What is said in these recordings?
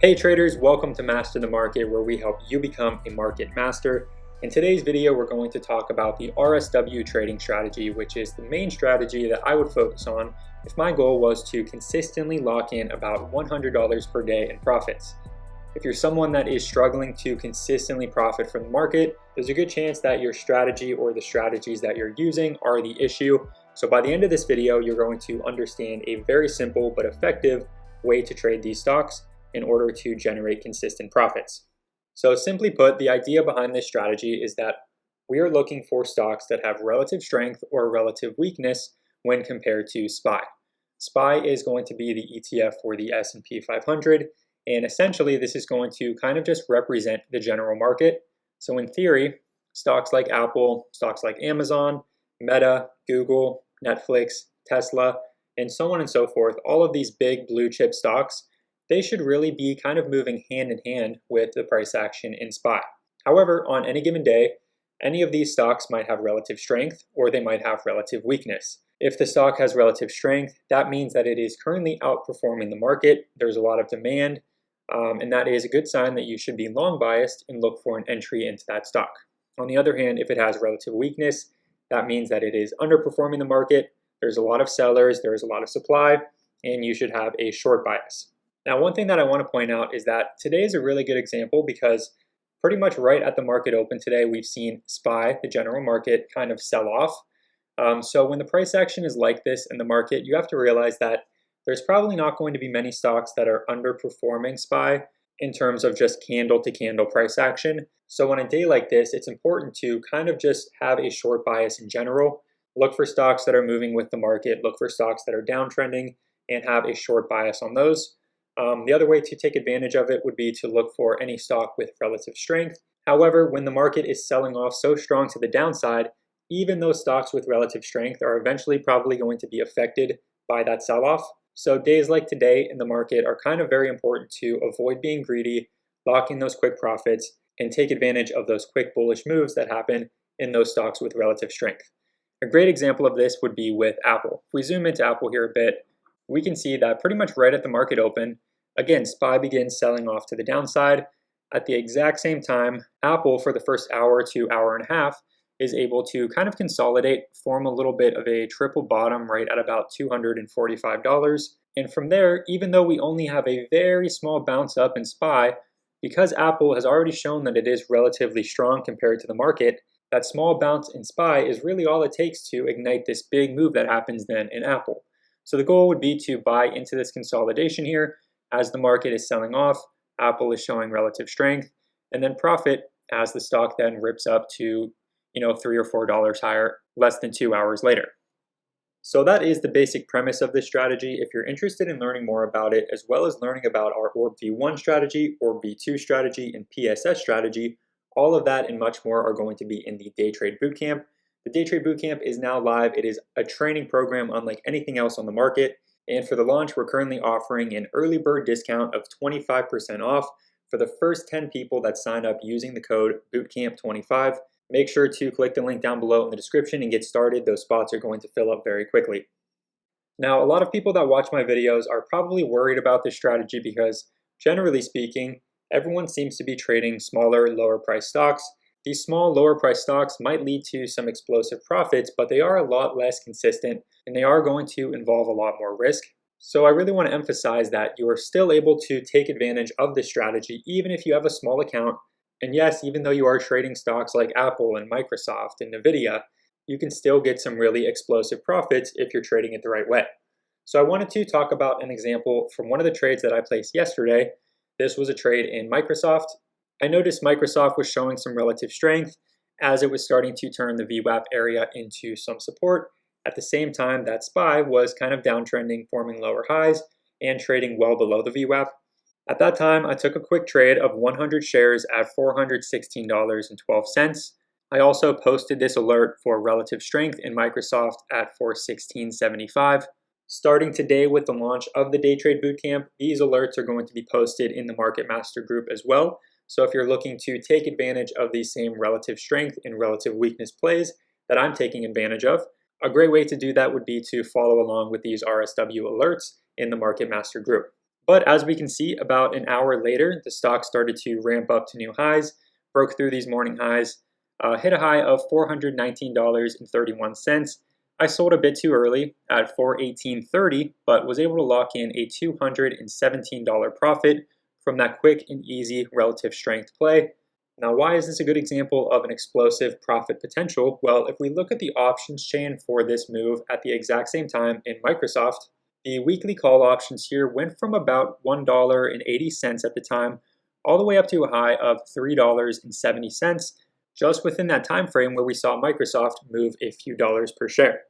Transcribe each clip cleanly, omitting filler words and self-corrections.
Hey traders, welcome to Master the Market, where we help you become a market master. In today's video, we're going to talk about the RSW trading strategy, which is the main strategy that I would focus on if my goal was to consistently lock in about $100 per day in profits. If you're someone that is struggling to consistently profit from the market, there's a good chance that your strategy or the strategies that you're using are the issue. So by the end of this video, you're going to understand a very simple but effective way to trade these stocks in order to generate consistent profits. So simply put, the idea behind this strategy is that we are looking for stocks that have relative strength or relative weakness when compared to SPY. SPY is going to be the ETF for the S&P 500, and essentially this is going to kind of just represent the general market. So in theory, stocks like Apple, stocks like Amazon, Meta, Google, Netflix, Tesla, and so on and so forth, all of these big blue chip stocks, they should really be kind of moving hand in hand with the price action in SPY. However, on any given day, any of these stocks might have relative strength or they might have relative weakness. If the stock has relative strength, that means that it is currently outperforming the market. There's a lot of demand, and that is a good sign that you should be long biased and look for an entry into that stock. On the other hand, if it has relative weakness, that means that it is underperforming the market. There's a lot of sellers, there's a lot of supply, and you should have a short bias. Now, one thing that I want to point out is that today is a really good example because pretty much right at the market open today, we've seen SPY, the general market, kind of sell off. So when the price action is like this in the market, you have to realize that there's probably not going to be many stocks that are underperforming SPY in terms of just candle to candle price action. So on a day like this, it's important to kind of just have a short bias in general. Look for stocks that are moving with the market, look for stocks that are downtrending, and have a short bias on those. The other way to take advantage of it would be to look for any stock with relative strength. However, when the market is selling off so strong to the downside, even those stocks with relative strength are eventually probably going to be affected by that sell-off. So days like today in the market are kind of very important to avoid being greedy, lock in those quick profits, and take advantage of those quick bullish moves that happen in those stocks with relative strength. A great example of this would be with Apple. If we zoom into Apple here a bit, we can see that pretty much right at the market open, again, SPY begins selling off to the downside. At the exact same time, Apple, for the first hour to hour and a half, is able to kind of consolidate, form a little bit of a triple bottom right at about $245. And from there, even though we only have a very small bounce up in SPY, because Apple has already shown that it is relatively strong compared to the market, that small bounce in SPY is really all it takes to ignite this big move that happens then in Apple. So the goal would be to buy into this consolidation here as the market is selling off, Apple is showing relative strength, and then profit as the stock then rips up to, $3 or $4 higher less than 2 hours later. So that is the basic premise of this strategy. If you're interested in learning more about it, as well as learning about our Orb V1 strategy, Orb V2 strategy, and PSS strategy, all of that and much more are going to be in the Day Trade Bootcamp. The Day Trade Bootcamp is now live. It is a training program unlike anything else on the market. And for the launch, we're currently offering an early bird discount of 25% off for the first 10 people that sign up using the code BOOTCAMP25. Make sure to click the link down below in the description and get started. Those spots are going to fill up very quickly. Now, a lot of people that watch my videos are probably worried about this strategy because, generally speaking, everyone seems to be trading smaller, lower price stocks. These small, lower price stocks might lead to some explosive profits, but they are a lot less consistent and they are going to involve a lot more risk. So I really want to emphasize that you are still able to take advantage of this strategy even if you have a small account. And yes, even though you are trading stocks like Apple and Microsoft and Nvidia, you can still get some really explosive profits if you're trading it the right way. So I wanted to talk about an example from one of the trades that I placed yesterday. This was a trade in Microsoft. I noticed Microsoft was showing some relative strength as it was starting to turn the VWAP area into some support. At the same time, that SPY was kind of downtrending, forming lower highs and trading well below the VWAP. At that time, I took a quick trade of 100 shares at $416.12. I also posted this alert for relative strength in Microsoft at $416.75. Starting today with the launch of the Day Trade Bootcamp, these alerts are going to be posted in the Market Master group as well. So if you're looking to take advantage of these same relative strength and relative weakness plays that I'm taking advantage of, a great way to do that would be to follow along with these RSW alerts in the Market Master group. But as we can see, about an hour later, the stock started to ramp up to new highs, broke through these morning highs, hit a high of $419.31. I sold a bit too early at $418.30, but was able to lock in a $217 profit from that quick and easy relative strength play. Now, why is this a good example of an explosive profit potential? Well, if we look at the options chain for this move at the exact same time in Microsoft, the weekly call options here went from about $1.80 at the time all the way up to a high of $3.70, just within that time frame where we saw Microsoft move a few dollars per share.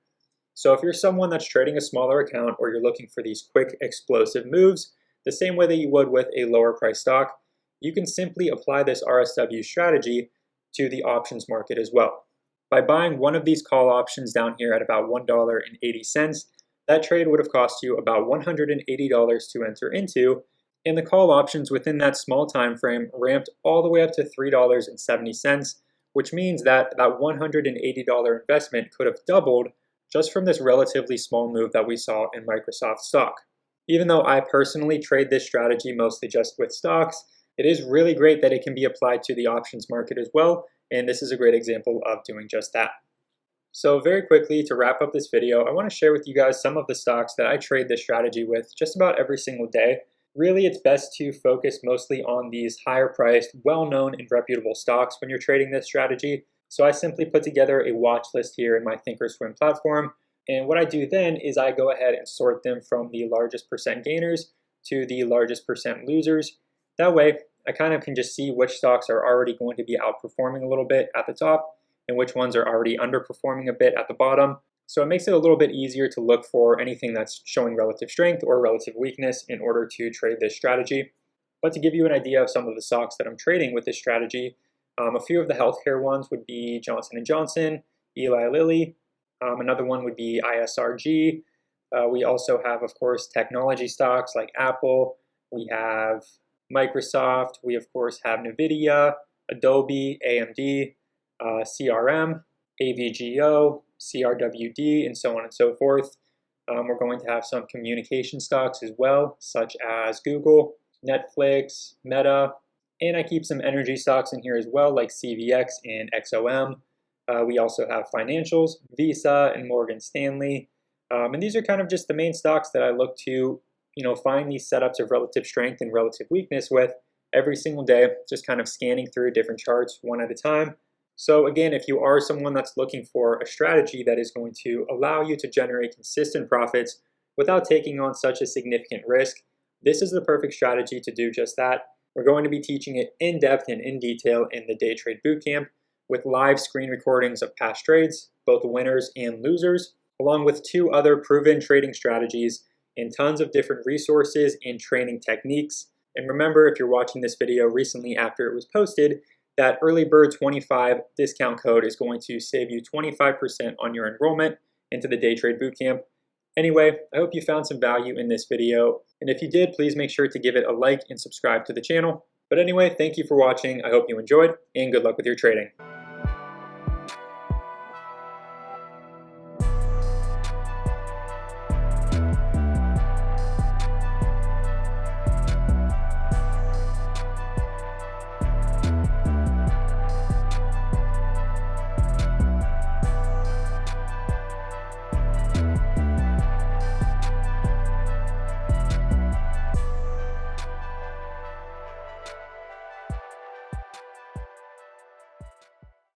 So if you're someone that's trading a smaller account or you're looking for these quick explosive moves, the same way that you would with a lower price stock, you can simply apply this RSW strategy to the options market as well. By buying one of these call options down here at about $1.80, that trade would have cost you about $180 to enter into, and the call options within that small time frame ramped all the way up to $3.70, which means that that $180 investment could have doubled just from this relatively small move that we saw in Microsoft stock. Even though I personally trade this strategy mostly just with stocks, it is really great that it can be applied to the options market as well, and this is a great example of doing just that. So very quickly, to wrap up this video, I want to share with you guys some of the stocks that I trade this strategy with just about every single day. Really, it's best to focus mostly on these higher priced, well-known and reputable stocks when you're trading this strategy. So I simply put together a watch list here in my Thinkorswim platform. And what I do then is I go ahead and sort them from the largest percent gainers to the largest percent losers. That way, I kind of can just see which stocks are already going to be outperforming a little bit at the top and which ones are already underperforming a bit at the bottom. So it makes it a little bit easier to look for anything that's showing relative strength or relative weakness in order to trade this strategy. But to give you an idea of some of the stocks that I'm trading with this strategy, a few of the healthcare ones would be Johnson & Johnson, Eli Lilly. Another one would be ISRG. We also have, of course, technology stocks like Apple. We have Microsoft. We, of course, have NVIDIA, Adobe, AMD, CRM, AVGO, CRWD, and so on and so forth. We're going to have some communication stocks as well, such as Google, Netflix, Meta, and I keep some energy stocks in here as well, like CVX and XOM. We also have financials, Visa and Morgan Stanley. And these are kind of just the main stocks that I look to, find these setups of relative strength and relative weakness with every single day, just kind of scanning through different charts one at a time. So again, if you are someone that's looking for a strategy that is going to allow you to generate consistent profits without taking on such a significant risk, this is the perfect strategy to do just that. We're going to be teaching it in depth and in detail in the Day Trade Bootcamp with live screen recordings of past trades, both winners and losers, along with 2 other proven trading strategies and tons of different resources and training techniques. And remember, if you're watching this video recently after it was posted, that Early Bird 25 discount code is going to save you 25% on your enrollment into the Day Trade Bootcamp. Anyway, I hope you found some value in this video, and if you did, please make sure to give it a like and subscribe to the channel. But anyway, thank you for watching. I hope you enjoyed, and good luck with your trading.